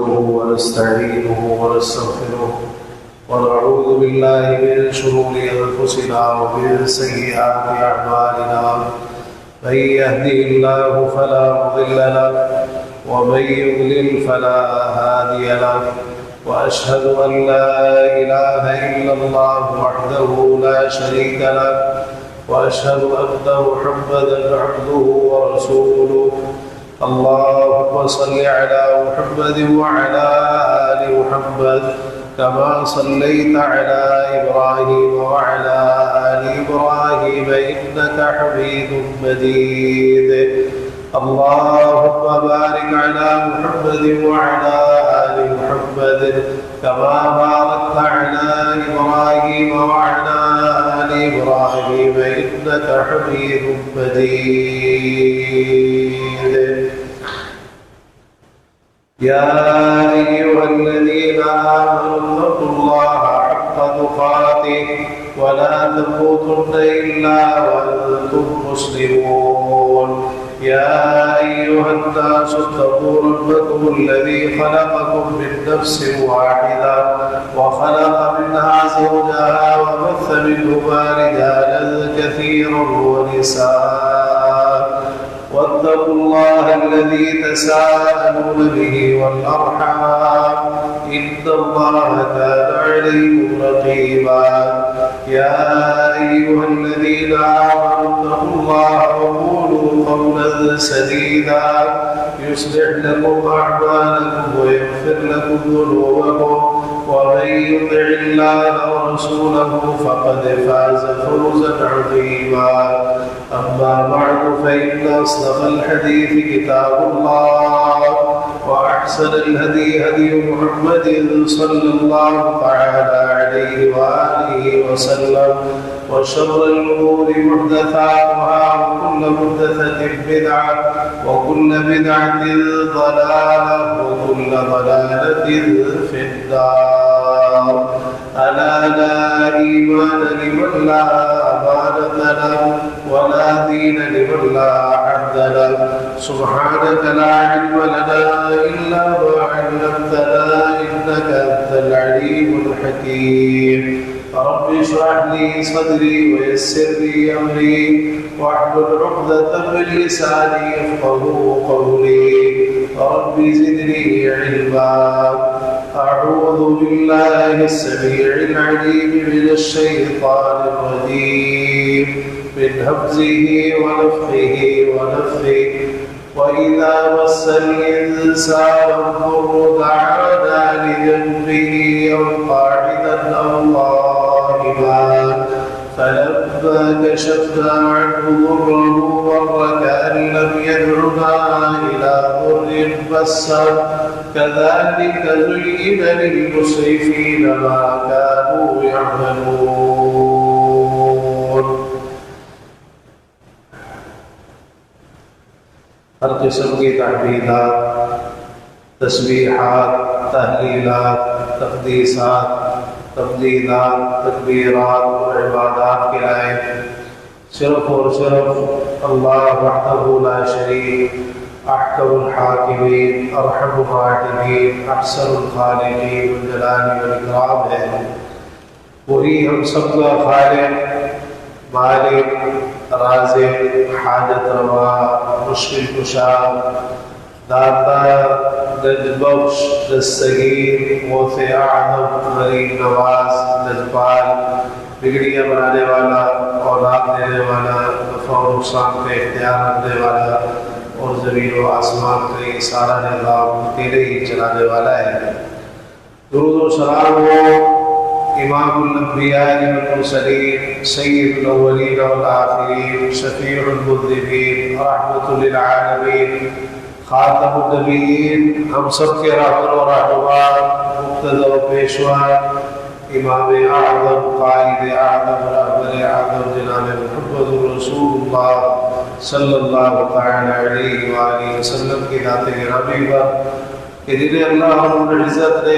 ونستعينه ونستغفره ونعوذ بالله من شرور أنفسنا ومن سيئات أعمالنا من يهده الله فلا مضل له ومن يضلل فلا هادي له وأشهد أن لا إله إلا الله وحده لا شريك له وأشهد أن محمدا عبده ورسوله اللهم صل على محمد وعلى آل محمد كما صليت على إبراهيم وعلى آل إبراهيم إنك حميد مجيد اللهم بارك على محمد وعلى آل محمد كما باركت على إبراهيم وعلى آل إبراهيم إنك حميد مجيد يا أيها الذين آمنوا اتقوا الله حق تقاته ولا تموتن إلا وأنتم مسلمون يا أيها الناس اتقوا ربكم الذي خلقكم من نفس واحدة وخلق منها زوجها وبث منهما رجالا كثيرا ونساء واتقوا الله الذي تساءلون به والأرحام إن الله كان عليكم رقيبا يا أيها الذين آمنوا اتقوا الله وقولوا قولا سديدا يصلح لكم أعمالكم ويغفر لكم ذنوبكم ومن يطع الله ورسوله فقد فاز فوزا عظيما أما بعد فإن أصدق الحديث كتاب الله وأحسن الهدي هدي محمد صلى الله تعالى عليه وآله وسلم وشر الأمور محدثاتها وكل محدثة بدعة وكل بدعة ضلالة وكل ضلالة في النار ألا لا إيمان لمن لا أمانة له ولا دين لمن لا عبد له سبحانك لا علم لنا إلا ما علمتنا إنك أنت العليم الحكيم رب اشرح لي صدري ويسر لي أمري واحلل عقدة من لساني يفقهوا قولي رب زدني علما أعوذ بالله السميع العليم من الشيطان الرجيم من همزه ونفخه ونفخه وإذا مس الإنسان الضر دعانا لجنبه أو قاعدا أو قائما فلما كشفنا عنه ضره مر كأن لم يدعنا إلى ضر مسه كذلك زين للمسرفين ما كانوا يعملون ہر قسم کی تحمیدات، تسبیحات، تحلیلات، تقدیسات، تمجیدات، تکبیرات اور عبادات کے لائق صرف اور صرف اللہ وحدہ لا شریک، احکم الحاکمین، ارحم الراحمین، احسن الخالقین والجلال والاکرام ہے۔ وہی ہم سب کا خالق، مالک، رازق، حاجت روا، مشکل کشا، داتا، گنج بخش، دستگیر، غوث اعظم، غریب نواز، لجپال، بگڑیاں بنانے والا، اولاد دینے والا، نفع و نقصان کا اختیار رکھنے والا اور زمین و آسمان کا یہ سارا نظام تیرے ہی چلانے والا ہے۔ درود و سلام ہو امام الانبیاء والمرسلین، سید الاولین والآخرین، شفیع المذنبین، رحمت للعالمین، خاتم النبیین، ہم سب کے رہبر و رہنما، مقتدی و پیشوا، امام اعظم، قائد اعظم، رہبر اعظم جناب محمد رسول اللہ صلی اللہ تعالی علیہ وآلہ وسلم کی ذات گرامی پر کہ جنہیں اللہ رب العزت نے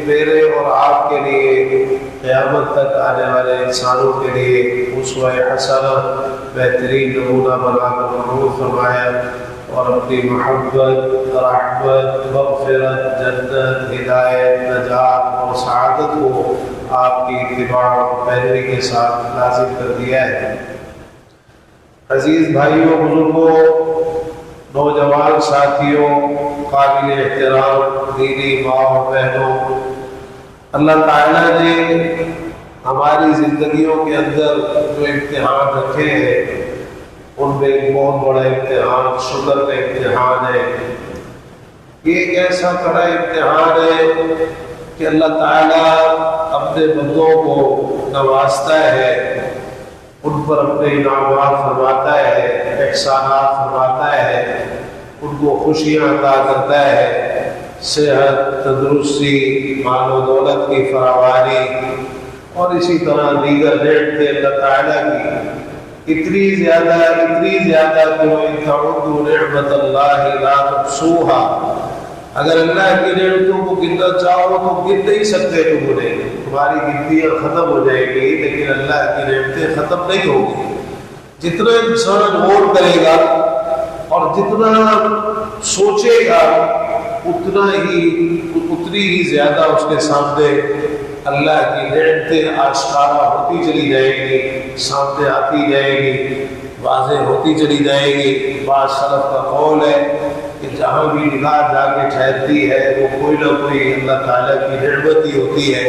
میرے اور آپ کے لیے قیامت تک آنے والے انسانوں کے لیے اسوہ حسنہ بہترین نمونہ بنا کر مبعوث فرمایا اور اپنی محبت، رحمت، مغفرت، جنت، ہدایت، نجات اور سعادت کو آپ کی اتباع اور پیروی کے ساتھ لازم کر دیا ہے۔ عزیز بھائیوں، بزرگوں، نوجوان ساتھیوں، قابل احترام دینی ماں اور بہنوں، اللہ تعالیٰ نے ہماری زندگیوں کے اندر جو امتحان رکھے ہیں ان میں ایک بہت بڑا امتحان شکر کا امتحان ہے۔ یہ ایک ایسا بڑا امتحان ہے کہ اللہ تعالیٰ اپنے بندوں کو نوازتا ہے، ان پر اپنے انعامات فرماتا ہے، احسانات فرماتا ہے، ان کو خوشیاں عطا کرتا ہے، صحت، تندرستی، مال و دولت کی فراوانی اور اسی طرح دیگر نعمتیں اللہ تعالیٰ کی اتنی زیادہ کہ وَإِن تَعُدُّوا نِعْمَةَ اللَّهِ لَا تُحْصُوهَا، اگر اللہ کی نعمتوں کو گننا چاہو تو گن نہیں سکتے تم انہیں، تمہاری گنتیاں ختم ہو جائے گی، لیکن اللہ کی نعمتیں ختم نہیں ہوگی۔ جتنا انسان غور کرے گا اور جتنا سوچے گا اتنی ہی زیادہ اس کے سامنے اللہ کی نعمتیں آشکارا ہوتی چلی جائے گی، سامنے آتی جائے گی، واضح ہوتی چلی جائے گی۔ بعض سلف کا قول ہے کہ جہاں بھی نگاہ جا کے ٹھہرتی ہے وہ کوئی نہ کوئی اللہ تعالیٰ کی نعمت ہی ہوتی ہے،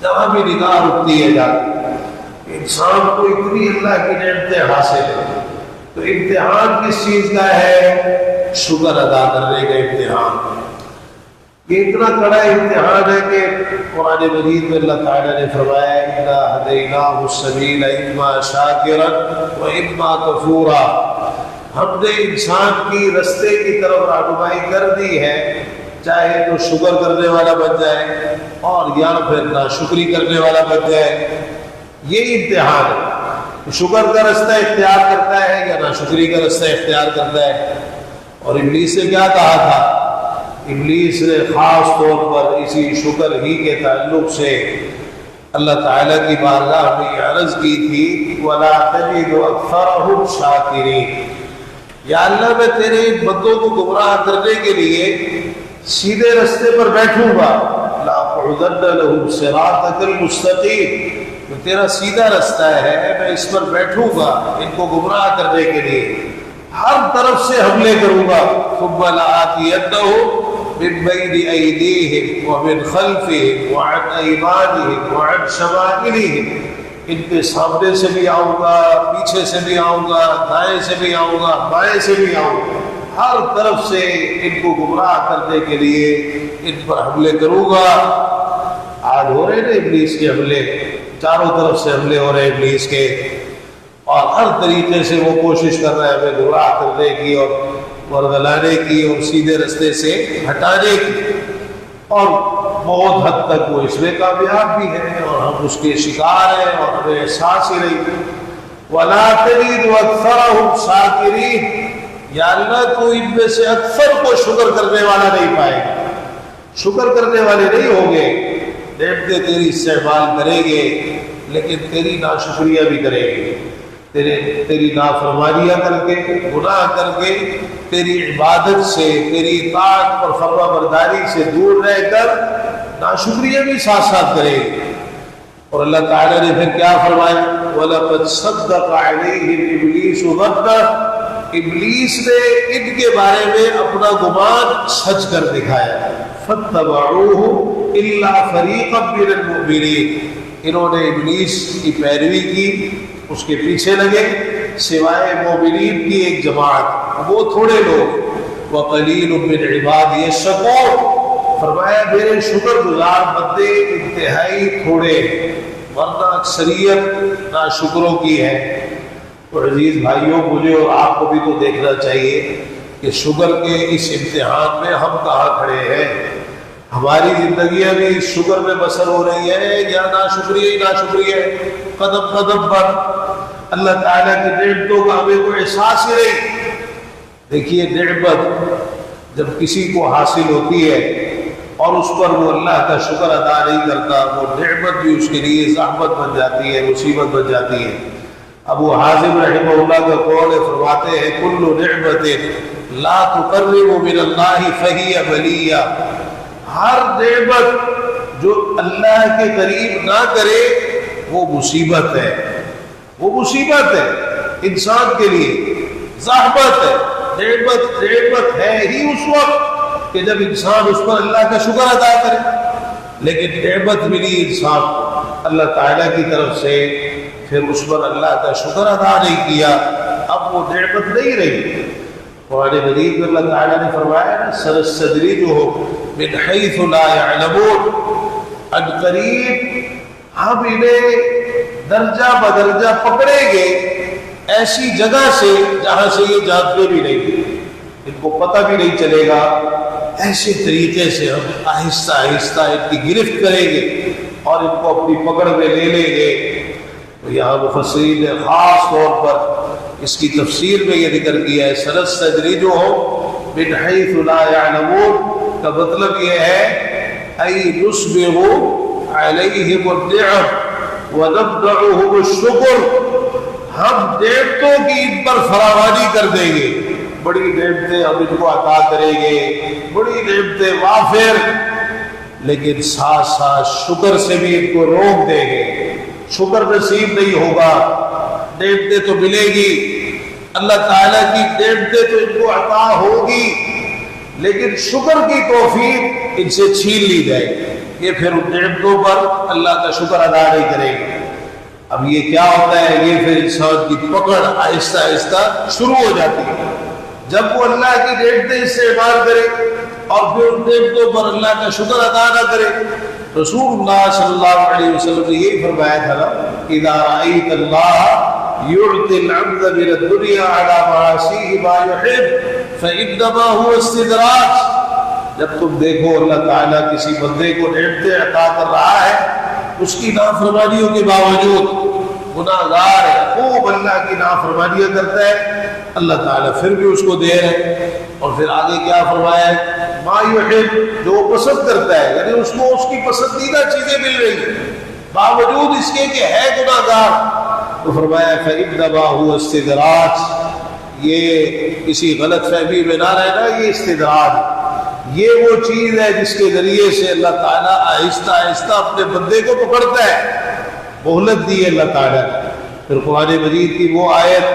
جہاں بھی نگاہ رکتی ہے جا کے انسان کو اتنی اللہ کی نعمتیں حاصل ہیں۔ تو امتحان کس چیز کا ہے؟ شکر ادا کرنے کا امتحان۔ یہ اتنا کڑا امتحان ہے کہ قرآن مجید میں اللہ تعالیٰ نے فرمایا اِنَّا هَدَيْنَاهُ السَّبِيلَ إِمَّا شَاكِرًا وَإِمَّا كَفُورًا، ہم نے انسان کی رستے کی طرف رہنمائی کر دی ہے، چاہے تو شکر کرنے والا بن جائے اور یا پھر ناشکری کرنے والا بن جائے۔ یہ امتحان ہے، شکر کا رستہ اختیار کرتا ہے یا ناشکری کا رستہ اختیار کرتا ہے۔ اور ابلیس سے کیا کہا تھا؟ ابلیس نے خاص طور پر اسی شکر ہی کے تعلق سے اللہ تعالیٰ کی بارگاہ میں عرض کی تھی وَلَا تَجِدُ أَكْثَرَهُمْ شَاكِرِينَ، یا اللہ میں تیرے بندوں کو گمراہ کرنے کے لیے سیدھے رستے پر بیٹھوں گا، لَأَقْعُدَنَّ لَهُمْ صِرَاطَكَ الْمُسْتَقِيمَ، میرا سیدھا رستہ ہے، میں اس پر بیٹھوں گا ان کو گمراہ کرنے کے لیے، ہر طرف سے حملے کروں گا۔ ثُمَّ لَآتِيَنَّهُمْ من بين أيديهم ومن خلفهم وعن أيمانهم وعن شمائلهم، ان کے سامنے سے بھی آؤں گا، پیچھے سے بھی آؤں گا، دائیں سے بھی آؤں گا، بائیں سے بھی آؤں گا، ہر طرف سے ان کو گمراہ کرنے کے لیے ان پر حملے کروں گا۔ آج ہو رہے ہیں ابلیس کے حملے، چاروں طرف سے حملے ہو رہے ہیں ابلیس کے، اور ہر طریقے سے وہ کوشش کر رہے ہیں ہمیں گمراہ کرنے کی اور ورگلانے کی اور سیدھے رستے سے ہٹانے کی، اور بہت حد تک وہ اس میں کامیاب بھی ہے اور ہم اس کے شکار ہیں اور ہمیں احساس ہی نہیں۔ وَلَا تَجِدُ أَكْثَرَهُمْ شَاكِرِينَ، یا اللہ تو ان میں سے اکثر کو شکر کرنے والا نہیں پائے گا، شکر کرنے والے نہیں ہوں گے، نعمتیں تیری استعمال کریں گے لیکن تیری ناشکریہ بھی کریں گے، تیری نافرمانیاں کر کے، گناہ کر کے، تیری عبادت سے، تیری اطاعت اور فرما برداری سے دور رہ کر ناشکریہ بھی ساتھ ساتھ کرے گی۔ اور اللہ تعالیٰ نے پھر کیا فرمایا؟ وَلَقَدْ صَدَّقَ عَلَيْهِمْ إِبْلِيسُ ظَنَّهُ، ابلیس نے ان کے بارے میں اپنا گمان سچ کر دکھایا۔ فَاتَّبَعُوهُ إِلَّا فَرِيقًا مِّنَ الْمُؤْمِنِينَ، انہوں نے ابلیس کی پیروی کی، اس کے پیچھے لگے، سوائے مومنین کی ایک جماعت، وہ تھوڑے لوگ، وَقَلِيلٌ مِّنْ عِبَادِيَ الشَّكُورُ، فرمایا میرے شکر گزار بندے انتہائی تھوڑے، ورنہ اکثریت ناشکروں کی ہے۔ تو عزیز بھائیوں، مجھے اور آپ کو بھی تو دیکھنا چاہیے کہ شکر کے اس امتحان میں ہم کہاں کھڑے ہیں، ہماری زندگیاں بھی اس شکر میں بسر ہو رہی ہے یا ناشکری ہی ناشکری ہے؟ قدم قدم پر اللہ تعالیٰ کی نعمتوں کا ہمیں کوئی احساس ہی نہیں۔ دیکھیے، نعمت جب کسی کو حاصل ہوتی ہے اور اس پر وہ اللہ کا شکر ادا نہیں کرتا، وہ نعمت بھی اس کے لیے زحمت بن جاتی ہے، مصیبت بن جاتی ہے۔ ابو حازم رحمہ اللہ کا قول ہے، فرماتے ہیں کل نعمت لا تقرب من اللہ فہی ولیہ، ہر نعمت جو اللہ کے قریب نہ کرے وہ مصیبت ہے، وہ مصیبت ہے انسان کے لیے، زحمت ہے۔ نعمت ہے ہی اس وقت کہ جب انسان اس پر اللہ کا شکر ادا کرے، لیکن نعمت ملی انسان کو اللہ تعالیٰ کی طرف سے، پھر اس پر اللہ کا شکر ادا نہیں کیا، اب وہ نعمت نہیں رہی۔ قرآن مجید میں اللہ تعالیٰ نے فرمایا نا سنستدرجهم من حیث لا يعلمون، ان قریب ہم انہیں درجہ بدرجہ پکڑیں گے ایسی جگہ سے جہاں سے یہ جانتے بھی نہیں، ان کو پتہ بھی نہیں چلے گا، ایسے طریقے سے ہم آہستہ آہستہ ان کی گرفت کریں گے اور ان کو اپنی پکڑ میں لے لیں گے۔ تو یہاں مفسرین نے خاص طور پر اس کی تفسیر میں یہ ذکر کیا ہے سنستدرجهم من حیث لا يعلمون کا مطلب یہ ہے ای نسبغ علیہم النعم ونمنعهم الشکر، ہم نعمتوں کی ان پر فراوانی کر دیں گے، بڑی نعمتیں ہم ان کو عطا کریں گے، بڑی نعمتیں وافر، لیکن ساتھ ساتھ شکر سے بھی ان کو روک دیں گے، شکر نصیب نہیں ہوگا۔ نعمتیں تو ملے گی، اللہ تعالیٰ کی نعمتیں تو ان کو عطا ہوگی، لیکن شکر کی توفیق ان سے چھین لی جائے گی، یہ پھر ان نعمتوں پر اللہ کا شکر ادا نہیں کریں گے۔ اب یہ کیا ہوتا ہے، یہ پھر انسان کی پکڑ آہستہ آہستہ شروع ہو جاتی ہے، جب وہ اللہ کی نعمتیں استعمال کرے اور پھر ان نعمتوں پر اللہ کا شکر ادا نہ کرے۔ رسول اللہ صلی اللہ علیہ وسلم نے یہی فرمایا تھا نا، اذا رأیت اللہ یعطی العبد من الدنیا علی معاصیہ ما یحب فانما هو استدراج، جب تم دیکھو اللہ تعالیٰ کسی بندے کو نعمتیں عطا کر رہا ہے، اس کی نافرمانیوں کے باوجود گناہ گار ہے، خوب اللہ کی نافرمانیاں کرتا ہے، اللہ تعالیٰ پھر بھی اس کو دے رہے، اور پھر آگے کیا فرمایا ہے، ما یحب، جو وہ پسند کرتا ہے، یعنی اس کو اس کی پسندیدہ چیزیں مل رہی ہیں باوجود اس کے کہ ہے گناہ گار، تو فرمایا فإنما هو استدراج، یہ کسی غلط فہمی میں نہ رہنا، یہ استدراج، یہ وہ چیز ہے جس کے ذریعے سے اللہ تعالیٰ آہستہ آہستہ اپنے بندے کو پکڑتا ہے، مہلت دی ہے اللہ تعالیٰ۔ پھر قرآن مجید کی وہ آیت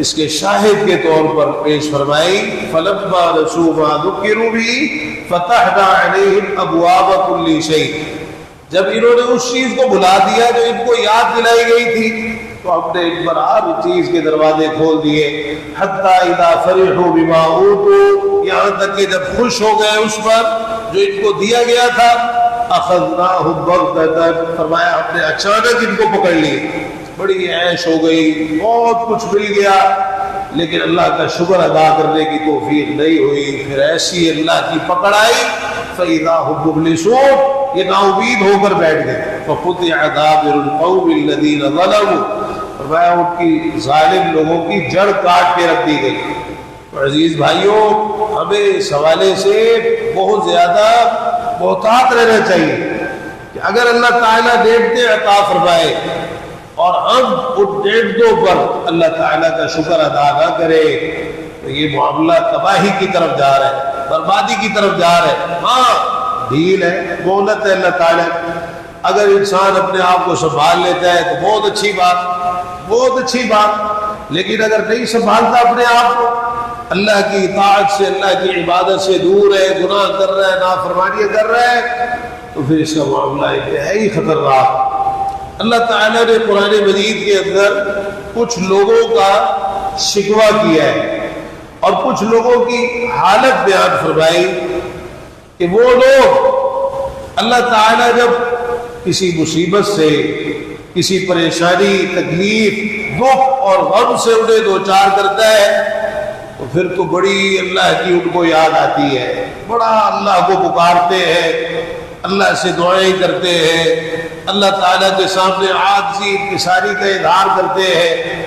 اس کے شاہد کے طور پر پیش فرمائی، فلما نسوا ما ذکروا به فتحنا علیہم ابواب کل شیء، جب انہوں نے اس چیز کو بھلا دیا جو ان کو یاد دلائی گئی تھی تو ہم نے ان پر ہر چیز کے دروازے کھول دیے، حتی اذا فرحوا بما اوتوا، یہاں تک کہ جب خوش ہو گئے اس پر جو ان کو دیا گیا تھا، اخذناہم بغتۃ، فرمایا ہم نے اچانک ان کو پکڑ لیے، بڑی عیش ہو گئی، بہت کچھ مل گیا، لیکن اللہ کا شکر ادا کرنے کی توفیق نہیں ہوئی، پھر ایسی اللہ کی پکڑ آئی، فَإِذَا هُمْ مُبْلِسُونَ، یہ نا امید ہو کر بیٹھ گئے، فَقُطِعَ دَابِرُ الْقَوْمِ الَّذِينَ ظَلَمُوا، فرمایا ان کی ظالم لوگوں کی جڑ کاٹ کے رکھ دی گئی۔ تو عزیز بھائیوں، ہمیں اس حوالے سے بہت زیادہ محتاط رہنا چاہیے کہ اگر اللہ تعالیٰ نعمتیں عطا فرمائے اور ہم ان نعمتوں پر اللہ تعالیٰ کا شکر ادا نہ کرے تو یہ معاملہ تباہی کی طرف جا رہا ہے، بربادی کی طرف جا رہا ہے۔ ہاں ڈھیل ہے، مہلت ہے اللہ تعالیٰ، اگر انسان اپنے آپ کو سنبھال لیتا ہے تو بہت اچھی بات، بہت اچھی بات، لیکن اگر نہیں سنبھالتا اپنے آپ کو، اللہ کی اطاعت سے، اللہ کی عبادت سے دور ہے، گناہ کر رہا ہے، نافرمانیاں کر رہا ہے، تو پھر اس کا معاملہ انتہائی خطرناک۔ اللہ تعالیٰ نے قرآن مجید کے اندر کچھ لوگوں کا شکوہ کیا ہے اور کچھ لوگوں کی حالت بیان فرمائی کہ وہ لوگ اللہ تعالیٰ جب کسی مصیبت سے، کسی پریشانی، تکلیف، دکھ اور غم سے انہیں دوچار کرتا ہے تو پھر تو بڑی اللہ کی ان کو یاد آتی ہے، بڑا اللہ کو پکارتے ہیں، اللہ سے دعائیں کرتے ہیں، اللہ تعالیٰ کے سامنے عاجزی انکساری کا اظہار کرتے ہیں،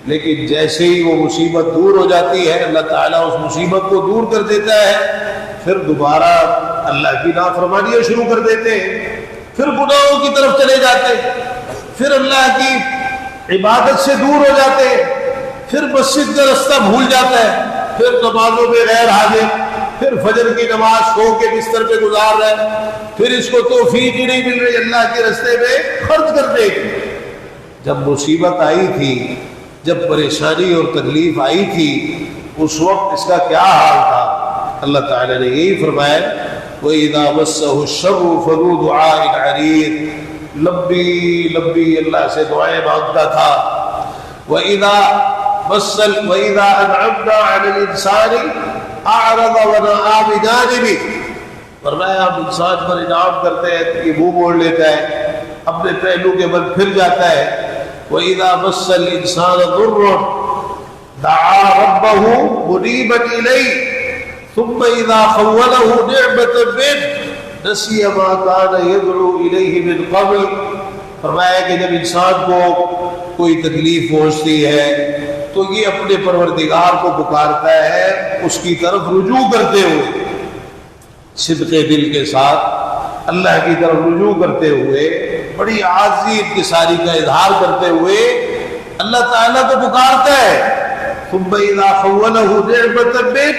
لیکن جیسے ہی وہ مصیبت دور ہو جاتی ہے اللہ تعالیٰ اس مصیبت کو دور کر دیتا ہے، پھر دوبارہ اللہ کی نافرمانیاں شروع کر دیتے ہیں، پھر گناہوں کی طرف چلے جاتے ہیں، پھر اللہ کی عبادت سے دور ہو جاتے ہیں، پھر مسجد کا رستہ بھول جاتا ہے، پھر نمازوں میں غیر حاضر، پھر فجر کی نماز سو کے بستر پہ گزار رہا ہے، پھر اس کو توفیق ہی نہیں مل رہی اللہ کے راستے میں خرچ کرنے کی۔ جب مصیبت آئی تھی، جب پریشانی اور تکلیف آئی تھی، اس وقت اس کا کیا حال تھا؟ اللہ تعالیٰ نے یہی فرمایا وَإِذَا مَسَّهُ الشَّرُّ فَذُو دُعَاءٍ عَرِيضٍ، لمبی لمبی اللہ سے دعائیں مانگتا تھا۔ وَإِذَا أَنْعَمْنَا عَلَى الْإِنسَانِ أَعْرَضَ وَنَأَىٰ بِجَانِبِهِ، فرمایا ہم انسان پر انعام کرتے ہیں تو یہ منہ موڑ لیتا ہے، اپنے پہلو کے بل پھر جاتا ہے۔ وَإِذَا مَسَّ الْإِنسَانَ ضُرٌّ دَعَا رَبَّهُ مُنِيبًا إِلَيْهِ ثُمَّ إِذَا خَوَّلَهُ نِعْمَةً مِّنْهُ نَسِيَ مَا كَانَ يَدْعُو إِلَيْهِ مِنْ قَبْلُ، فرمایا کہ جب انسان کو کوئی تکلیف پہنچتی ہے تو یہ اپنے پروردگار کو پکارتا ہے، اس کی طرف رجوع کرتے ہوئے، صدق دل کے ساتھ اللہ کی طرف رجوع کرتے ہوئے، بڑی عاجزی انکساری کا اظہار کرتے ہوئے اللہ تعالیٰ کو پکارتا ہے۔ ثم اذا خوله نعمة منه،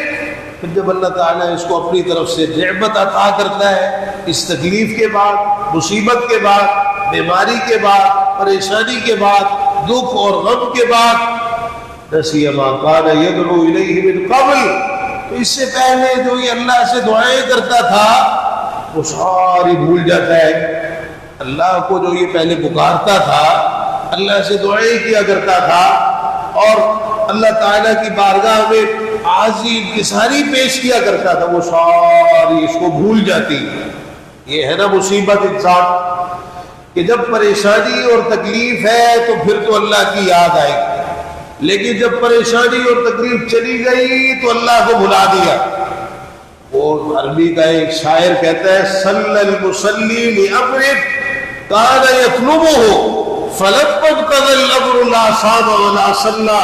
پھر جب اللہ تعالیٰ اس کو اپنی طرف سے نعمت عطا کرتا ہے، اس تکلیف کے بعد، مصیبت کے بعد، بیماری کے بعد، پریشانی کے بعد، دکھ اور غم کے بعد، نسی ما کان یدعو الیہ من قبل، تو اس سے پہلے جو یہ اللہ سے دعائیں کرتا تھا وہ ساری بھول جاتا ہے۔ اللہ کو جو یہ پہلے پکارتا تھا، اللہ سے دعائیں کیا کرتا تھا اور اللہ تعالیٰ کی بارگاہ میں عاجزی انکساری پیش کیا کرتا تھا، وہ ساری اس کو بھول جاتی۔ یہ ہے نا مصیبت انسان کہ جب پریشانی اور تکلیف ہے تو پھر تو اللہ کی یاد آئی، لیکن جب پریشانی اور تکلیف چلی گئی تو اللہ کو بھلا دیا۔ اور عربی کا ایک شاعر کہتا ہے صلی المصلی لامر کان یطلبہ فلما انقضى الامر لا صام ولا صلى،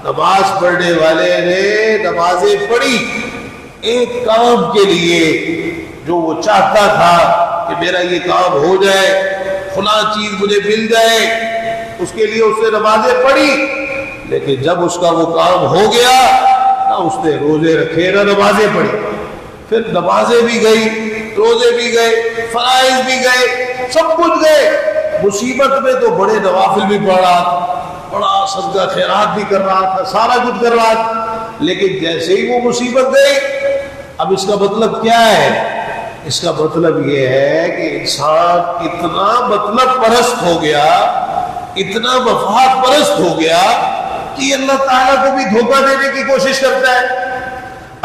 نماز پڑھنے والے نے نمازیں پڑھی ایک کام کے لیے جو وہ چاہتا تھا کہ میرا یہ کام ہو جائے، فلاں چیز مجھے مل جائے، اس کے لیے اس نے نمازیں پڑھی، لیکن جب اس کا وہ کام ہو گیا نہ اس نے روزے رکھے نہ نمازیں پڑھی، پھر نمازیں بھی گئی، روزے بھی گئے، فرائض بھی گئے، سب کچھ گئے۔ مصیبت میں تو بڑے نوافل بھی پڑھ رہا تھا، بڑا صدقہ خیرات بھی کر رہا تھا، سارا کچھ کر رہا تھا، لیکن جیسے ہی وہ مصیبت گئی، اب اس کا مطلب کیا ہے؟ اس کا مطلب یہ ہے کہ انسان اتنا مطلب پرست ہو گیا، اتنا مفاد پرست ہو گیا کہ اللہ تعالیٰ کو بھی دھوکہ دینے کی کوشش کرتا ہے۔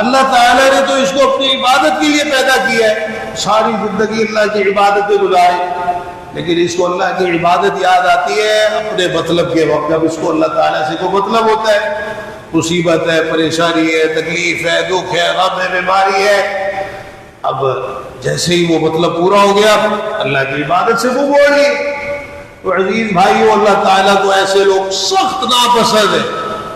اللہ تعالیٰ نے تو اس کو اپنی عبادت کے لیے پیدا کیا ہے، ساری زندگی اللہ کی عبادت میں گزارے، لیکن اس کو اللہ کی عبادت یاد آتی ہے اپنے مطلب کے وقت، جب اس کو اللہ تعالیٰ سے کوئی مطلب ہوتا ہے، مصیبت ہے، پریشانی ہے، تکلیف ہے، دکھ ہے، غم ہے، بیماری ہے، اب جیسے ہی وہ مطلب پورا ہو گیا اللہ کی عبادت سے منہ موڑ لی۔ تو عزیز بھائیو، اللہ تعالیٰ کو ایسے لوگ سخت ناپسند ہے۔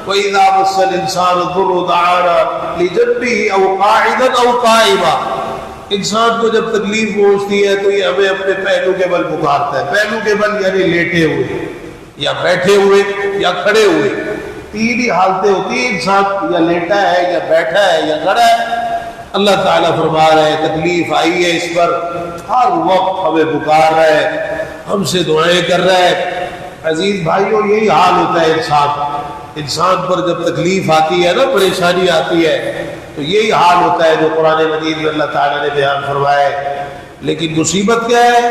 وَإِذَا مَسَّ الْإِنسَانَ الضُّرُّ دَعَانَا لِجَنبِهِ أَوْ قَاعِدًا أَوْ قَائِمًا، انسان کو جب تکلیف پہنچتی ہے تو یہ ہمیں اپنے پہلو کے بل پکارتا ہے۔ پہلو کے بل یعنی لیٹے ہوئے یا بیٹھے ہوئے یا کھڑے ہوئے، تین ہی حالتیں ہوتی ہیں، انسان یا لیٹا ہے یا بیٹھا ہے یا کھڑا ہے۔ اللہ تعالیٰ فرما رہے ہیں تکلیف آئی ہے اس پر، ہر وقت ہمیں پکار رہا ہے، ہم سے دعائیں کر رہا ہے۔ عزیز بھائیوں، یہی حال ہوتا ہے انسان پر جب تکلیف آتی ہے نا، پریشانی آتی ہے تو یہی حال ہوتا ہے جو قرآن مجید میں اللہ تعالیٰ نے بیان فرمایا ہے۔ لیکن مصیبت کیا ہے؟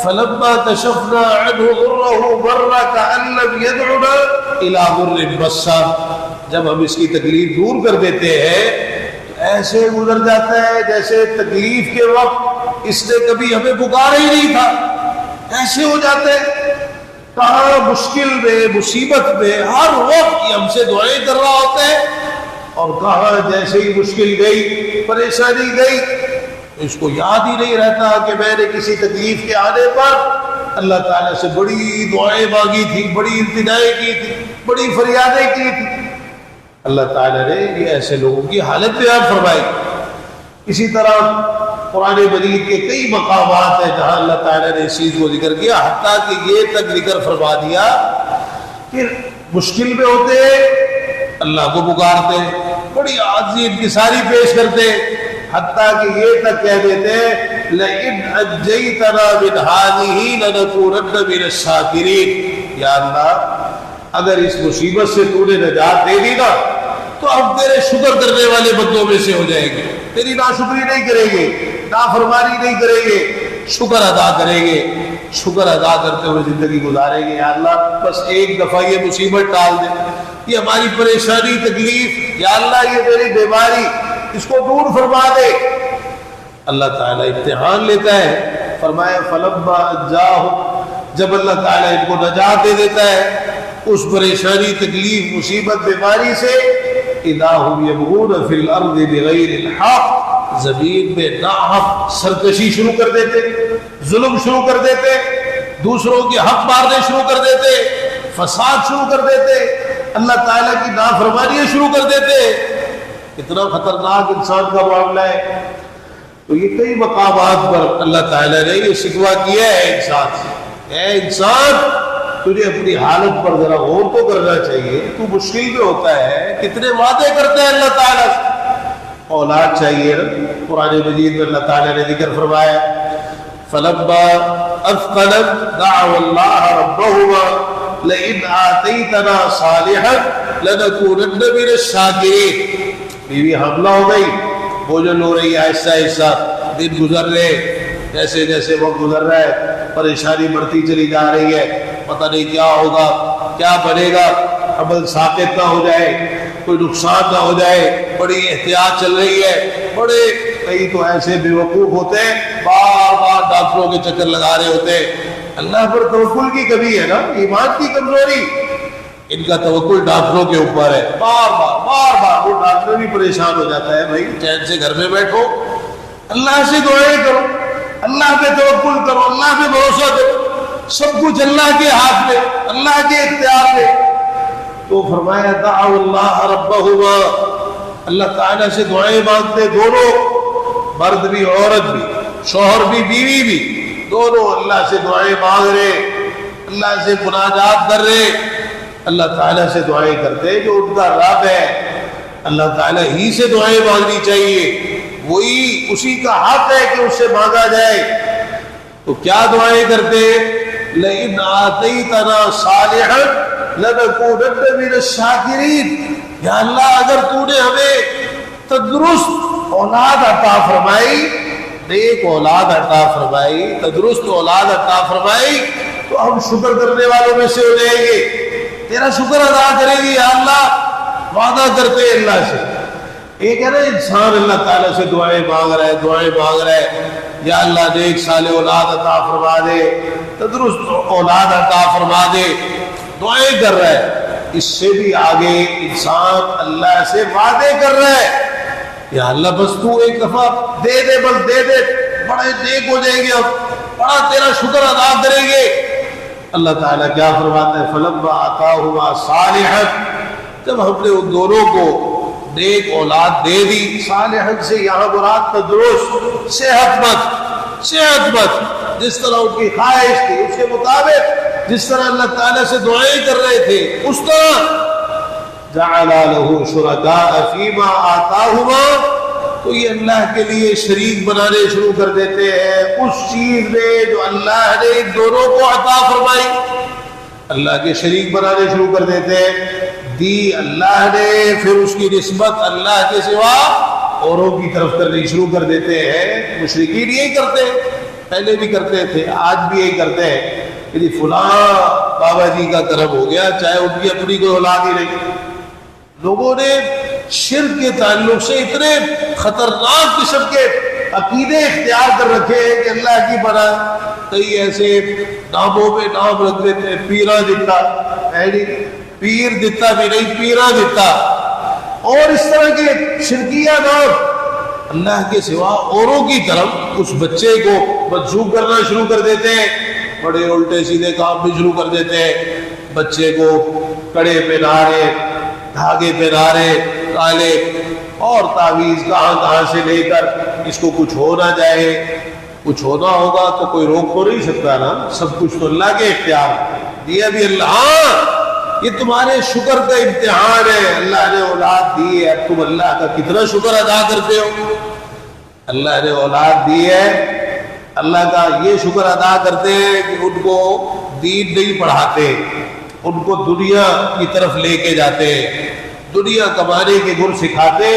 فَلَمَّا كَشَفْنَا عَنْهُ ضُرَّهُ مَرَّ كَأَن لَّمْ يَدْعُنَا إِلَىٰ ضُرٍّ مَّسَّهُ، جب ہم اس کی تکلیف دور کر دیتے ہیں تو ایسے گزر جاتا ہے جیسے تکلیف کے وقت اس نے کبھی ہمیں پکارا ہی نہیں تھا، ایسے ہو جاتے ہیں۔ کہاں مشکل میں، مصیبت میں ہر وقت یہ ہم سے دعائیں کر رہا ہوتا ہے، اور کہاں جیسے ہی مشکل گئی، پریشانی گئی، اس کو یاد ہی نہیں رہتا کہ میں نے کسی تکلیف کے آنے پر اللہ تعالیٰ سے بڑی دعائیں مانگی تھی، بڑی التجائیں کی تھی، بڑی فریادیں کی تھی۔ اللہ تعالیٰ نے یہ ایسے لوگوں کی حالت بیان فرمائی۔ اسی طرح قرآن مجید کے کئی مقامات ہیں جہاں اللہ تعالیٰ نے اس چیز کو ذکر کیا، حتیٰ کہ یہ تک ذکر فرما دیا کہ مشکل میں ہوتے اللہ کو پکارتے، بڑی عاجزی انکساری پیش کرتے، حتیٰ کہ یہ تک کہہ دیتے لَإِنْ أَنْجَيْتَنَا مِنْ هَٰذِهِ لَنَكُونَنَّ مِنَ الشَّاكِرِينَ، یا اللہ اگر اس مصیبت سے تو نے نجات دے دی نا تو ہم تیرے شکر کرنے والے بندوں میں سے ہو جائیں گے، تیری ناشکری نہیں کریں گے، نافرمانی نہیں کریں گے، شکر ادا کریں گے، شکر ادا کرتے ہوئے زندگی گزاریں گے۔ یا اللہ بس ایک دفعہ یہ مصیبت ٹال دے، یہ ہماری پریشانی تکلیف، یا اللہ یہ میری بیماری، اس کو دور فرما دے۔ اللہ تعالیٰ امتحان لیتا ہے، فرمایا فلما جاءہم، جب اللہ تعالیٰ ان کو نجات دے دیتا ہے اس پریشانی تکلیف مصیبت بیماری سے، اذا ہم یبغون فی الارض بغیر الحق، زمین میں ناحق سرکشی شروع کر دیتے، ظلم شروع کر دیتے، دوسروں کے حق مارنے شروع کر دیتے، فساد شروع کر دیتے، اللہ تعالیٰ کی نافرمانیاں شروع کر دیتے۔ اتنا خطرناک انسان کا معاملہ ہے۔ تو یہ کئی مقامات پر اللہ تعالیٰ نے یہ شکوہ کیا ہے انسان سے، اے انسان تجھے اپنی حالت پر ذرا غور تو کرنا چاہیے، تو مشکل میں ہوتا ہے، کتنے وعدے کرتے ہیں اللہ تعالیٰ سے، اولاد چاہیے نا۔ قرآن مجید میں اللہ تعالیٰ نے ذکر فرمایا فَلَمَّا أَثْقَلَتْ دَعَوَا اللَّهَ رَبَّهُمَا لَئِنْ آتَيْتَنَا صَالِحًا لَنَكُونَنَّ مِنَ الشَّاكِرِينَ۔ بیوی حاملہ ہو گئی، بوجھل ہو رہی ہے، آہستہ آہستہ دن گزر رہے، جیسے جیسے وقت گزر رہا ہے پریشانی بڑھتی چلی جا رہی ہے، پتہ نہیں کیا ہوگا، کیا بنے گا، عمل ساقط نہ ہو جائے، کوئی نقصان نہ ہو جائے، بڑی احتیاط چل رہی ہے۔ بڑے کئی تو ایسے بیوقوف ہوتے ہیں بار بار ڈاکٹروں کے چکر لگا رہے ہوتے ہیں۔ اللہ پر توکل کی کمی ہے نا، ایمان کی کمزوری، ان کا توکل ڈاکٹروں کے اوپر ہے، بار بار وہ ڈاکٹر بھی پریشان ہو جاتا ہے۔ بھائی چین سے گھر میں بیٹھو، اللہ سے دعائیں کرو، اللہ پہ توکل کرو، اللہ پہ بھروسہ کرو، سب کچھ اللہ کے ہاتھ میں، اللہ کے اختیار میں۔ تو فرمایا دعوا اللہ ربہما، اللہ تعالیٰ سے دعائیں مانگتے، دونوں مرد بھی عورت بھی، شوہر بھی بیوی بھی، دونوں اللہ سے دعائیں مانگ رہے، اللہ سے مناجات کر رہے، اللہ تعالیٰ سے دعائیں کرتے جو ان کا رب ہے، اللہ تعالیٰ ہی سے دعائیں مانگنی چاہیے، وہی اسی کا حق ہے کہ اس سے مانگا جائے۔ تو کیا دعائیں کرتے؟ لَإِنْ آتَيْتَنَا صَالِحًا لَنَكُونَنَّ مِنَ الشَّاكِرِينَ، یا اللہ اگر تو نے ہمیں تندرست اولاد عطا فرمائی، نیک اولاد عطا فرمائی، تندرست اولاد عطا فرمائی، تو ہم شکر کرنے والوں میں سے ہو جائیں گے، تیرا شکر ادا کریں گے یا اللہ۔ وعدہ کرتے ہیں اللہ سے۔ ایک ہے نا انسان اللہ تعالیٰ سے دعائیں مانگ رہا ہے، یا اللہ نیک صالح اولاد عطا فرما دے، تندرست اولاد عطا فرما دے، دعائیں کر رہا ہے۔ اس سے بھی آگے انسان اللہ سے وعدے کر رہا ہے، یا اللہ بس تو ایک دفعہ دے دے، بس دے دے، بڑے نیک ہو جائیں گے، ہم بڑا تیرا شکر ادا کریں گے۔ اللہ تعالیٰ کیا فرماتا ہے فَلَمَّا آتَاهُمَا صَالِحًا، جب ہم نے ان دونوں کو نیک اولاد دے دی، صالحًا سے یہاں مراد تندرست، صحت مند، جس طرح ان کی خواہش تھی اس کے مطابق، جس طرح اللہ تعالیٰ سے دعائیں کر رہے تھے اس طرح، جَعَلَ لَهُ شُرَكَاءَ فِيمَا آتَاهُمَا، تو یہ اللہ کے لیے شریک بنانے شروع کر دیتے ہیں اس چیز میں جو اللہ نے ان دونوں کو عطا فرمائی، اللہ کے شریک بنانے شروع کر دیتے ہیں، دی اللہ نے، پھر اس کی نسبت اللہ کے سوا اوروں کی طرف کرنی شروع کر دیتے ہیں۔ مشرکین یہی کرتے ہیں، پہلے بھی کرتے تھے، آج بھی یہی کرتے ہیں کہ جی فلاں بابا جی کا کرم ہو گیا، چاہے ان کی اپنی کوئی اولاد ہی نہیں۔ لوگوں نے شرک کے تعلق سے اتنے خطرناک قسم کے عقیدے اختیار کر رکھے ہیں کہ اللہ کی بنا، کئی ایسے ناموں میں نام رکھ دیتے ہیں، پیرا دتا، پیر دتا بھی نہیں، پیرا دتا، اور اس طرح کے شرکیہ نام اللہ کے سوا اوروں کی طرف اس بچے کو منسوخ کرنا شروع کر دیتے ہیں، بڑے الٹے سیدھے کام بھی شروع کر دیتے ہیں، بچے کو کڑے پہنا رہے، دھاگے پہنا رہے کالے، اور تعویذ کہاں سے لے کر اس کو کچھ ہو نہ جائے، کچھ ہونا ہوگا تو کوئی روک تو نہیں سکتا نا، سب کچھ تو اللہ کے اختیار دیا بھی اللہ۔ ہاں یہ تمہارے شکر کا امتحان ہے. اللہ نے اولاد دی ہے, اب تم اللہ کا کتنا شکر ادا کرتے ہو. اللہ نے اولاد دی ہے, اللہ کا یہ شکر ادا کرتے ہیں کہ ان کو دین نہیں پڑھاتے, ان کو دنیا کی طرف لے کے جاتے, دنیا کمانے کے گن سکھاتے.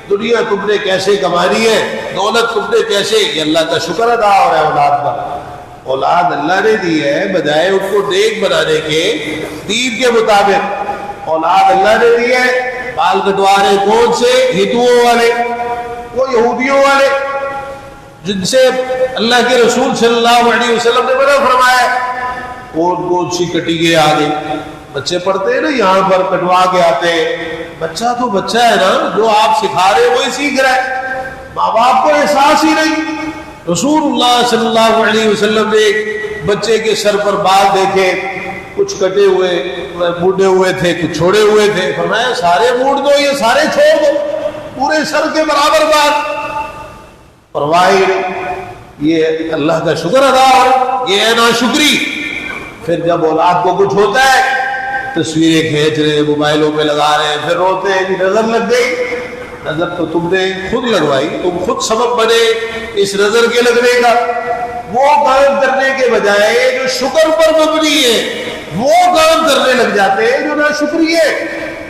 دنیا تم نے کیسے کمانی ہے, دولت تم نے کیسے, یہ اللہ کا شکر ادا ہو رہا ہے اولاد پر. اولاد اللہ نے دی ہے, بجائے ان کو نیک بنانے کے, دین کے مطابق اولاد اللہ نے دی ہے. بال کٹوا رہے کون سے, ہندوؤں والے, وہ یہودیوں والے جن سے اللہ کے رسول صلی اللہ علیہ وسلم نے منع فرمایا. کون سی کٹیے آ گئی, بچے پڑھتے ہیں نا یہاں پر کٹوا کے آتے ہیں. بچہ تو بچہ ہے نا, جو آپ سکھا رہے وہی سیکھ رہا ہے. ماں باپ کو احساس ہی نہیں. رسول اللہ صلی اللہ علیہ وسلم نے ایک بچے کے سر پر بال دیکھے, کچھ کٹے ہوئے بوڑھے ہوئے تھے, کچھ چھوڑے ہوئے تھے. فرمایا سارے موڑ دو, یہ سارے چھوڑ دو, پورے سر کے برابر بال. پرواہ یہ اللہ کا شکر ادا ہو, یہ ہے ناشکری. پھر جب اولاد کو کچھ ہوتا ہے, تصویریں کھینچ رہے, موبائلوں پہ لگا رہے ہیں, پھر روتے ہیں کہ نظر لگ گئی. نظر تو تم نے خود لگوائی, تم خود سبب بنے اس نظر کے لگنے کا. وہ کام کرنے کے بجائے جو شکر پر مبنی ہے وہ کام کرنے لگ جاتے ہیں جو ناشکری ہے,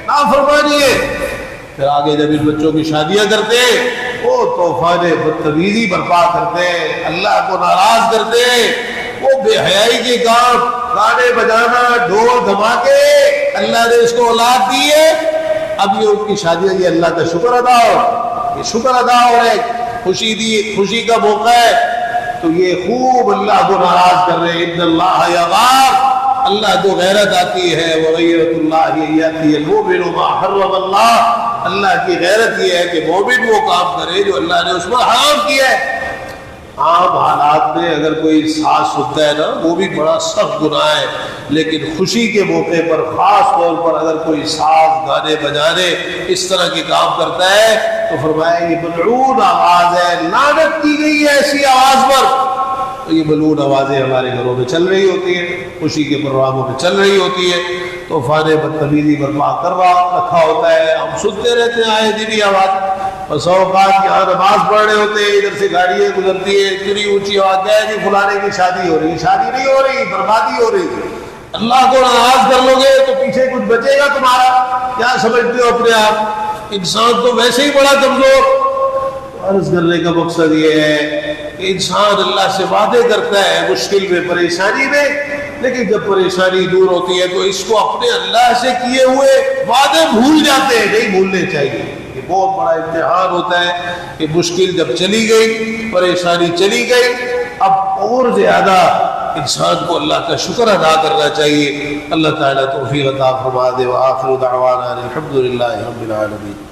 نافرمانی ہے. پھر آگے جب ان بچوں کی شادیاں کرتے ہیں, وہ طوفان بدتمیزی برپا کرتے ہیں, اللہ کو ناراض کرتے ہیں. وہ بے حیائی کے کام, گانے بجانا, ڈھول دھماکے. اللہ نے اس کو اولاد دی ہے, اب یہ ان کی شادیاں, یہ اللہ کا شکر ادا ہو, یہ شکر ادا ہو رہے, خوشی دی, خوشی کا موقع ہے, تو یہ خوب اللہ کو ناراض کر رہے. ان اللہ یغار, اللہ کو غیرت آتی ہے. وغیرت اللہ یاتی المؤمن ما حرم اللہ, اللہ کی غیرت یہ ہے کہ مومن وہ کام کرے جو اللہ نے اس پر حرام کیا ہے. عام حالات میں اگر کوئی ساز سنتا ہے نا, وہ بھی بڑا سخت گناہ ہے, لیکن خوشی کے موقع پر خاص طور پر اگر کوئی ساز, گانے بجانے اس طرح کے کام کرتا ہے تو فرمایا یہ ملعون آواز ہے, لعنت کی گئی ہے ایسی آواز پر. تو یہ ملعون آوازیں ہمارے گھروں میں چل رہی ہوتی ہیں, خوشی کے پروگراموں میں چل رہی ہوتی ہے, تو فانے بدتمیزی برپا کروا رکھا ہوتا ہے. ہم سنتے رہتے ہیں آئے دن آواز. بس اوقات یہاں نماز پڑھ رہے ہوتے ہیں, ادھر سے گاڑیاں گزرتی ہے, اتنی اونچی آواز ہے جی فلانے کی شادی ہو رہی, شادی نہیں ہو رہی, بربادی ہو رہی. اللہ کو ناراض کر لو گے تو پیچھے کچھ بچے گا تمہارا, کیا سمجھتے ہو اپنے آپ؟ انسان تو ویسے ہی بڑا کمزور. عرض کرنے کا مقصد یہ ہے کہ انسان اللہ سے وعدے کرتا ہے مشکل میں, پریشانی میں, لیکن جب پریشانی دور ہوتی ہے تو اس کو اپنے اللہ سے کیے ہوئے وعدے بھول جاتے ہیں. نہیں بھولنے چاہیے. یہ بہت بڑا امتحان ہوتا ہے کہ مشکل جب چلی گئی, پریشانی چلی گئی, اب اور زیادہ انسان کو اللہ کا شکر ادا کرنا چاہیے. اللہ تعالیٰ توفیق عطا فرما دے. وآخر دعوانا الحمدللہ رب العالمین.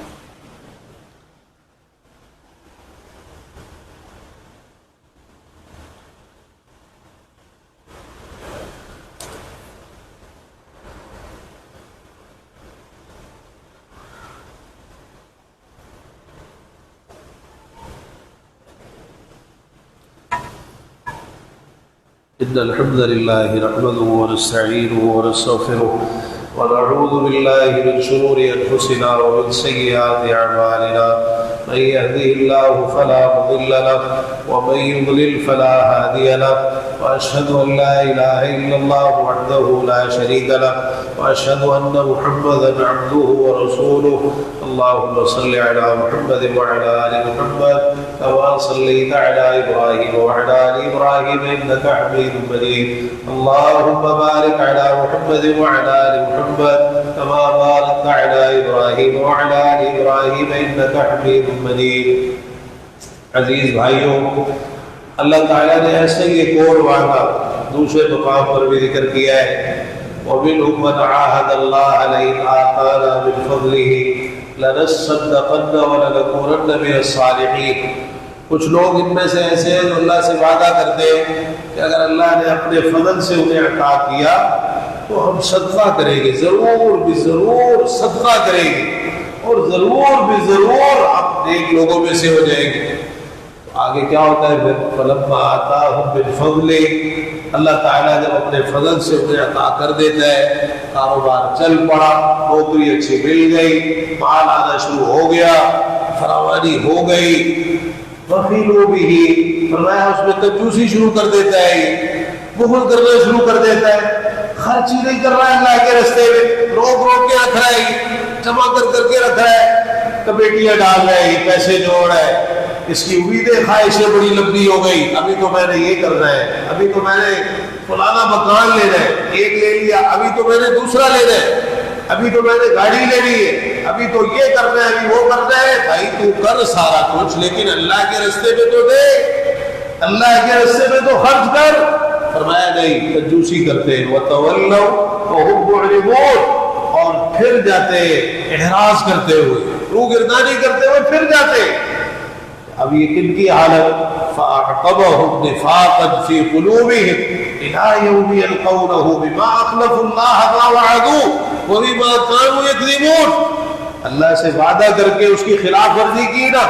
إن الحمد لله نحمده ونستعينه ونستغفره ونعوذ بالله من شرور أنفسنا ومن سيئات أعمالنا. من يهده الله فلا مضل له ومن يضلل فلا هادي له. وأشهد أن لا إله إلا الله وحده لا شريك له وأشهد أن محمدا عبده ورسوله. اللهم صل على محمد وعلى آل محمد كما صليت على إبراهيم وعلى آل إبراهيم إنك حميد مجيد. اللهم بارك على محمد وعلى آل محمد كما باركت على إبراهيم وعلى آل إبراهيم إنك حميد مجيد. عزیز بھائیوں, اللہ تعالیٰ نے ایسے ہی ایک اور وعدہ دوسرے مقام پر بھی ذکر کیا ہے. وَمِنْهُمْ مَنْ عَاهَدَ اللَّهَ لَئِنْ آتَانَا مِنْ فَضْلِهِ لَنَصَّدَّقَنَّ وَلَنَكُونَنَّ مِنَ الصَّالِحِينَ. کچھ لوگ ان میں سے ایسے ہیں جو اللہ سے وعدہ کرتے ہیں کہ اگر اللہ نے اپنے فضل سے انہیں عطا کیا تو ہم صدقہ کریں گے, ضرور بھی ضرور صدقہ کریں گے, اور ضرور بھی ضرور ہم نیک لوگوں میں سے ہو جائیں گے. آگے کیا ہوتا ہے پھر فلما آتاہم من فضلہ، اللہ تعالیٰ جب اپنے فضل سے انہیں عطا کر دیتا ہے، کاروبار چل پڑا، نوکری اچھی مل گئی، مال آنا شروع ہو گیا، فراوانی ہو گئی، بخیلوا بہ، فرمایا اس میں کنجوسی شروع کر دیتا ہے، بخل کرنا شروع کر دیتا ہے، خرچ ہی نہیں کر رہا ہے اللہ کے راستے میں، روک کے رکھ رہا ہے، جمع کر کے رکھ رہا ہے، کمیٹیاں ڈال رہا ہے، پیسے جوڑ رہا ہے، اس کی امیدیں خواہشیں بڑی لمبی ہو گئی، ابھی تو میں نے یہ کرنا ہے، ابھی تو میں نے فلانا مکان لینا ہے، ایک لے لیا، ابھی تو میں نے دوسرا لینا ہے، ابھی تو میں نے گاڑی لینی ہے، ابھی تو یہ کرنا ہے، ابھی وہ کرنا ہے۔ بھائی تو کر سارا کچھ، لیکن اللہ کے راستے میں تو دے، اللہ کے راستے میں تو خرچ کر۔ فرمایا نہیں، کنجوسی کرتے، وَتَوَلَّوْا وَهُمْ مُعْرِضُونَ، اور پھر جاتے احراز کرتے ہوئے، روگردانی کرتے ہوئے پھر جاتے۔ اب یہ کن کی حالت؟ فَأَعْقَبَهُمْ نِفَاقًا فِي قُلُوبِهِمْ إِلَىٰ يَوْمِ يَلْقَوْنَهُ بِمَا أَخْلَفُوا اللَّهَ مَا وَعَدُوهُ وَبِمَا كَانُوا يَكْذِبُونَ، اللہ سے وعدہ کر کے اس کی خلاف ورزی کی نا،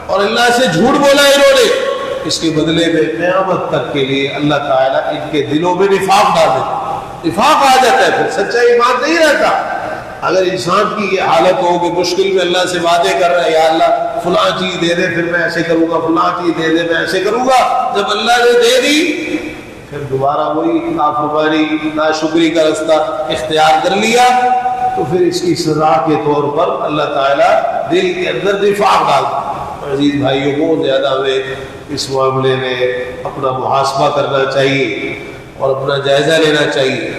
اور اللہ سے جھوٹ بولا انہوں نے، اس کے بدلے میں قیامت تک کے لیے اللہ تعالیٰ ان کے دلوں میں نفاق ڈال دیتا، نفاق آ جاتا ہے، پھر سچا ایمان نہیں رہتا۔ اگر انسان کی یہ حالت ہو کہ مشکل میں اللہ سے وعدے کر رہا ہے، یا اللہ فلاں چیز دے دے پھر میں ایسے کروں گا، فلاں چیز دے دے میں ایسے کروں گا، جب اللہ نے دے دی پھر دوبارہ وہی نافرمانی ناشکری کا رستہ اختیار کر لیا، تو پھر اس کی سزا کے طور پر اللہ تعالیٰ دل کے اندر نفاق ڈالتا۔ عزیز بھائیوں کو زیادہ ہمیں اس معاملے میں اپنا محاسبہ کرنا چاہیے اور اپنا جائزہ لینا چاہیے۔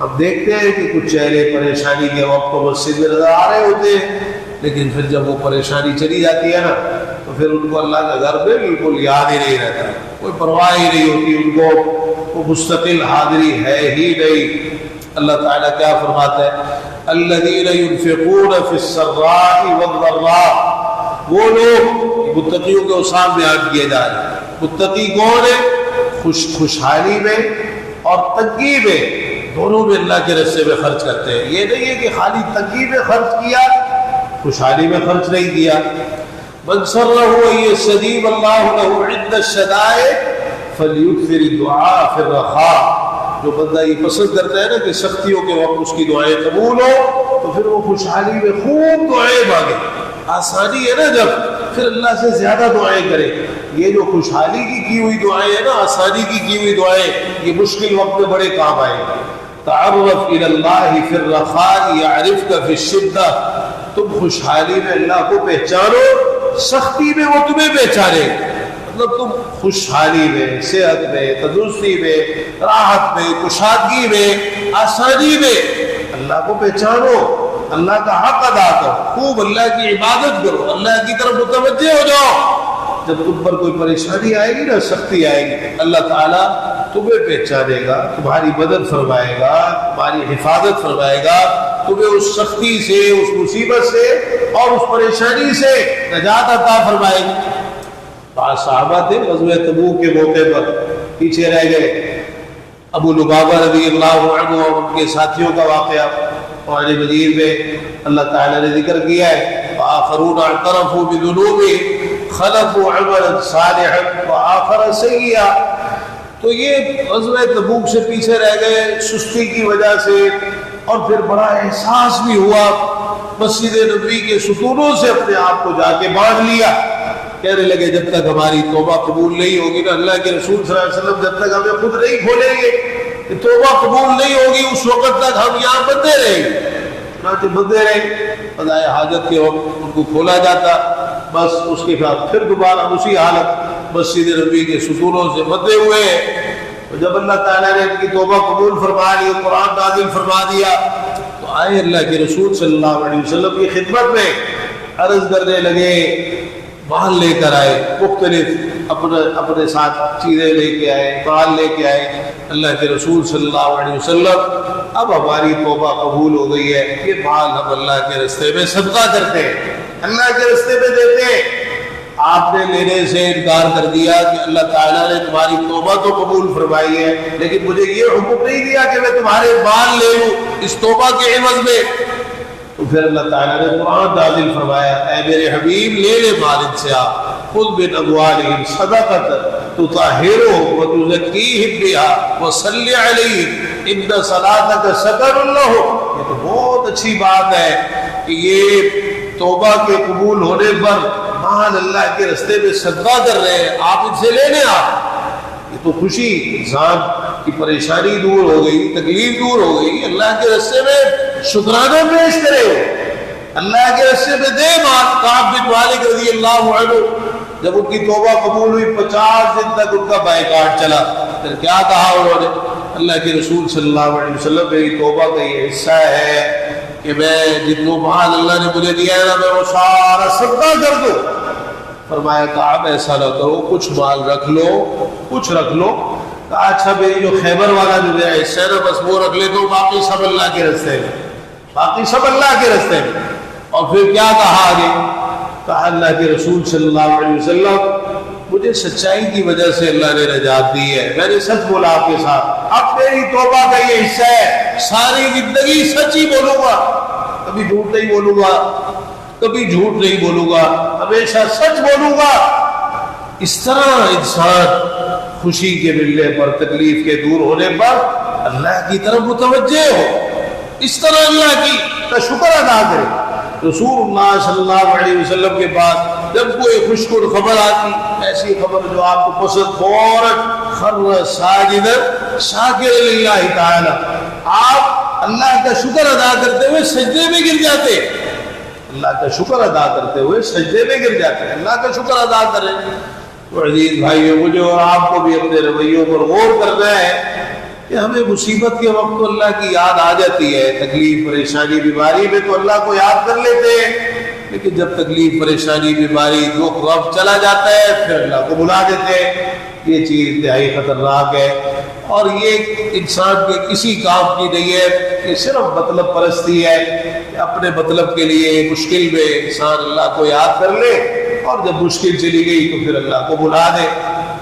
ہم دیکھتے ہیں کہ کچھ چہرے پریشانی کے وقت تو مسجد میں نظر آ رہے ہوتے ہیں، لیکن پھر جب وہ پریشانی چلی جاتی ہے نا تو پھر ان کو اللہ کا گھر میں بالکل یاد ہی نہیں رہتا، کوئی پرواہ ہی نہیں ہوتی ان کو، وہ مستقل حاضری ہے ہی نہیں۔ اللہ تعالیٰ کیا فرماتا ہے؟ الذین ينفقون فی السراء والضراء، وہ لوگ متقیوں کے اوصاف بیان کیے جا رہے ہیں۔ متقی کون ہے؟ خوشحالی میں اور تنگی میں، دونوں میں اللہ کے راستے میں خرچ کرتے ہیں۔ یہ نہیں ہے کہ خالی تنگی میں خرچ کیا، خوشحالی میں خرچ نہیں کیا۔ من سرہ ان یستجیب اللہ لہ عند الشدائد فلیکثر الدعاء فی الرخاء، جو بندہ یہ پسند کرتا ہے نا کہ سختیوں کے وقت اس کی دعائیں قبول ہو، تو پھر وہ خوشحالی میں خوب دعائیں مانگے، آسانی ہے نا جب، پھر اللہ سے زیادہ دعائیں کرے۔ یہ جو خوشحالی کی ہوئی دعائیں ہیں نا، آسانی کی ہوئی دعائیں، یہ مشکل وقت میں بڑے کام آئیں گے۔ تعرف الی اللہ فی الرخاء یعرفک فی الشدہ، تم خوشحالی میں اللہ کو پہچانو، سختی میں وہ تمہیں پہچانے۔ مطلب تم خوشحالی میں، صحت میں، تندرستی میں، راحت میں، کشادگی میں، آسانی میں اللہ کو پہچانو، اللہ کا حق ادا کرو، خوب اللہ کی عبادت کرو، اللہ کی طرف متوجہ ہو جاؤ۔ جب تم پر کوئی پریشانی آئے گی نا، سختی آئے گی، اللہ تعالیٰ تمہیں پہچانے گا، تمہاری مدد فرمائے گا، تمہاری حفاظت فرمائے گا، تمہیں اس سختی سے، اس مصیبت سے اور اس پریشانی سے نجات عطا فرمائے گا۔ بعض صحابہ تھے غزوہ تبوک کے موقع پر پیچھے رہ گئے، ابو لبابہ رضی اللہ عنہ اور ان کے ساتھیوں کا واقعہ قرآن مجید میں اللہ تعالیٰ نے ذکر کیا ہے۔ وآخرون اعترفوا بذنوبهم خلقوا عملا صالحا وآخر سیئا، تو یہ غزوہ تبوک سے پیچھے رہ گئے سستی کی وجہ سے، اور پھر بڑا احساس بھی ہوا، مسجد نبوی کے ستونوں سے اپنے آپ کو جا کے باندھ لیا، کہنے لگے جب تک ہماری توبہ قبول نہیں ہوگی نا، اللہ کے رسول صلی اللہ علیہ وسلم جب تک ہمیں خود نہیں کھولیں گے کہ توبہ قبول نہیں ہوگی، اس وقت تک ہم یہاں بندے رہیں گے۔ چنانچہ بندے رہے، قضائے حاجت کے وقت ان کو کھولا جاتا، بس اس کے بعد پھر دوبارہ اسی حالت مسجد نبوی کے ستونوں سے بندے ہوئے ہیں۔ جب اللہ تعالیٰ نے ان کی توبہ قبول فرما لی، قرآن نازل فرما دیا، تو آئے اللہ کے رسول صلی اللہ علیہ وسلم کی خدمت میں عرض کرنے لگے، مال لے کر آئے، مختلف اپنے ساتھ چیزیں لے کے آئے، مال لے کے آئے۔ اللہ کے رسول صلی اللہ علیہ وسلم، اب ہماری توبہ قبول ہو گئی ہے، یہ مال ہم اللہ کے راستے میں صدقہ کرتے ہیں، اللہ کے راستے میں دیتے ہیں۔ آپ نے لینے سے انکار کر دیا کہ اللہ تعالیٰ نے تمہاری توبہ تو قبول فرمائی ہے، لیکن مجھے یہ حکم نہیں دیا کہ میں تمہارے مال لے لوں اس توبہ کے عوض میں۔ تو پھر اللہ تعالیٰ نے قرآن نازل فرمایا، اے میرے حبیب لے لے مال ان سے، آپ خذ من اموالهم صدقۃ تطہرهم وتزکیہم بها وصل علیہم ان صلاتک سکن لهم. یہ تو بہت اچھی بات ہے کہ یہ توبہ کے قبول ہونے پر مال اللہ کے رستے میں صدقہ کر رہے ہیں، آپ ان سے لینے یہ تو خوشی، انسان کی پریشانی دور ہو گئی، تکلیف دور ہو گئی، اللہ کے رستے میں شکرانہ پیش کرے، اللہ کے رستے میں دے مال. کعب بن مالک رضی اللہ عنہ جب ان کی توبہ قبول ہوئی 50 دن تک ان کا بائیکاٹ چلا. پھر کیا کہا انہوں نے؟ اللہ کے رسول صلی اللہ علیہ وسلم میری توبہ کا یہ حصہ ہے کہ میں جتنا مال اللہ نے مجھے دیا ہے نا میں وہ سارا صدقہ کر دوں. فرمایا کعب ایسا نہ کرو، کچھ مال رکھ لو، کچھ رکھ لو. کہا اچھا میری جو خیبر والا جو میرا حصہ ہے نا بس وہ رکھ لے دو، باقی سب اللہ کے رستے میں، باقی سب اللہ کے رستے میں. اور پھر کیا کہا آگے؟ کہا اللہ کے رسول صلی اللہ علیہ وسلم مجھے سچائی کی وجہ سے اللہ نے نجات دی ہے، میں نے سچ بولا آپ کے ساتھ، اب میری توبہ کا یہ حصہ ہے، ساری زندگی سچ ہی بولوں گا، کبھی جھوٹ نہیں بولوں گا، کبھی جھوٹ نہیں بولوں گا، ہمیشہ سچ بولوں گا. اس طرح انسان خوشی کے ملنے پر، تکلیف کے دور ہونے پر اللہ کی طرف متوجہ ہو، اس طرح اللہ کی کا شکر ادا کرے. رسول اللہ صلی اللہ علیہ وسلم کے پاس جب کوئی خوشخبر خبر آتی، ایسی خبر جو آپ کو پسند، فوراً خر ساجدا شاکرا للہ تعالی، آپ اللہ کا شکر ادا کرتے ہوئے سجدے میں گر جاتے، اللہ کا شکر ادا کرتے ہوئے سجدے میں گر جاتے ہیں. اللہ کا شکر ادا کریں. تو عزیز بھائیوں، مجھے اور آپ کو بھی اپنے رویوں پر غور کرنا ہے کہ ہمیں مصیبت کے وقت تو اللہ کی یاد آ جاتی ہے، تکلیف پریشانی بیماری میں تو اللہ کو یاد کر لیتے ہیں، لیکن جب تکلیف پریشانی بیماری دکھ غم چلا جاتا ہے پھر اللہ کو بلا دیتے ہیں. یہ چیز انتہائی خطرناک ہے، اور یہ انسان کے کسی کام کی نہیں ہے، یہ صرف مطلب پرستی ہے کہ اپنے مطلب کے لیے مشکل میں انسان اللہ کو یاد کر لے اور جب مشکل چلی گئی تو پھر اللہ کو بلا دے.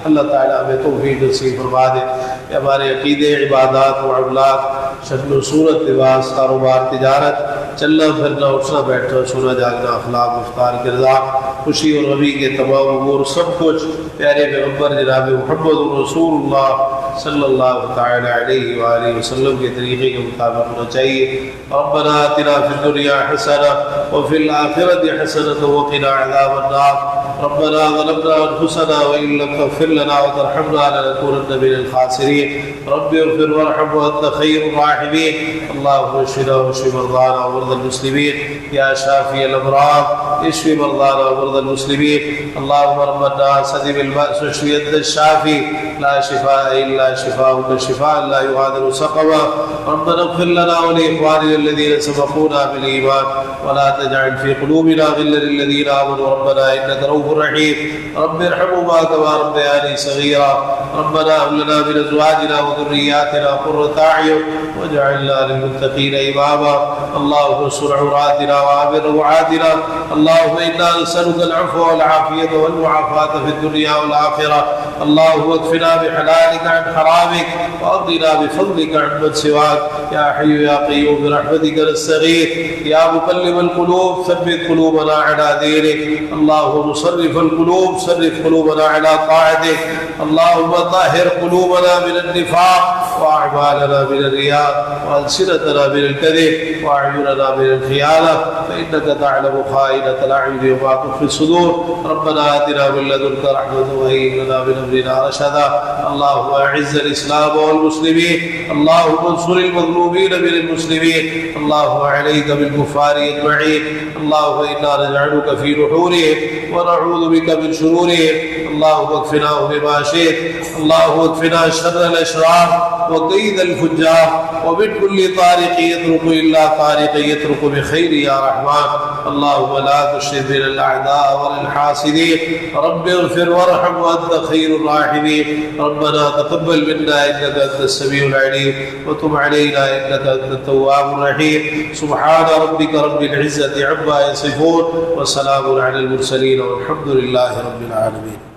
اللہ تعالیٰ ہمیں توفیق نصیب فرما دے کہ ہمارے عقیدے، عبادات، معاملات، شکل و صورت، لباس، کاروبار، تجارت، چلنا پھرنا، اٹھنا بیٹھنا، سونا جاگنا، اخلاق، گفتار، کردار، خوشی اور غمی کے تمام امور سب کچھ پیارے پیغمبر جناب محمد رسول اللہ صلی اللہ تعالی علیہ وآلہ وسلم کے طریقے کے مطابق ہونا چاہیے. ربنا آتنا فی الدنیا حسنہ وفی الآخرۃ حسنۃ وقنا عذاب النار. ربنا ظلمنا انفسنا وان لم تغفر لنا وترحمنا لنكونن من الخاسرين. رب اغفر وارحم وانت خير الراحمين. اللهم اشفنا واشف مرضانا ومرضى المسلمين يا شافي الامراض اشف مرضانا ومرضى المسلمين. اللهم رب الناس اذهب البأس واشف انت الشافي لا شفاء الا شفاؤك شفاء لا يغادر سقما. ربنا اغفر لنا ولاخواننا الذين سبقونا بالايمان ولا تجعل في قلوبنا غلا للذين امنوا ربنا انك رؤوف رحيم. رب ارحمهما كما ربياني صغيرا. ربنا هب لنا من ازواجنا وذرياتنا قرة اعين واجعلنا للمتقين اماما. اللهم استر عوراتنا وآمن روعاتنا. اللهم انا نسألك العفو والعافية والمعافاة في الدنيا والآخرة. اللهم اكفنا بحلالك عن حرامك واغننا بفضلك عن من سواك. يا حي يا قيوم برحمتك نستغيث. يا مقلب القلوب ثبت قلوبنا على دينك. اللهم صرف القلوب صرف قلوبنا على طاعتك. اللهم طهر قلوبنا من النفاق وأعمالنا من الرياء وألسنتنا من الكذب وأعيننا من الخيانة فإنك تعلم خائنة الأعين وما تخفي الصدور. ربنا آتنا من لدنك رحمة وهيئ لنا من أمرنا رشدا. اللهم أعز الإسلام والمسلمين. اللهم انصر المظلومين من المسلمين. اللهم عليك بالكفار أجمعين. اللهم إنا نجعلك في نحورهم ونعوذ بك من شرورهم. اللهم اكفناهم بما شئت. اللهم اكفنا شر الأشرار وكيد الفجار ومن كل طارق يطرق إلا طارق يطرق بخير يا رحمن. اللهم لا تشرك بنا الأعداء ولا الحاسدين. رب اغفر وارحم وأنت خير الراحمين. ربنا تقبل منا إنك أنت السميع العليم وتب علينا إنك أنت التواب الرحيم. سبحان ربك رب العزة عما يصفون وسلام على المرسلين والحمد لله رب العالمين.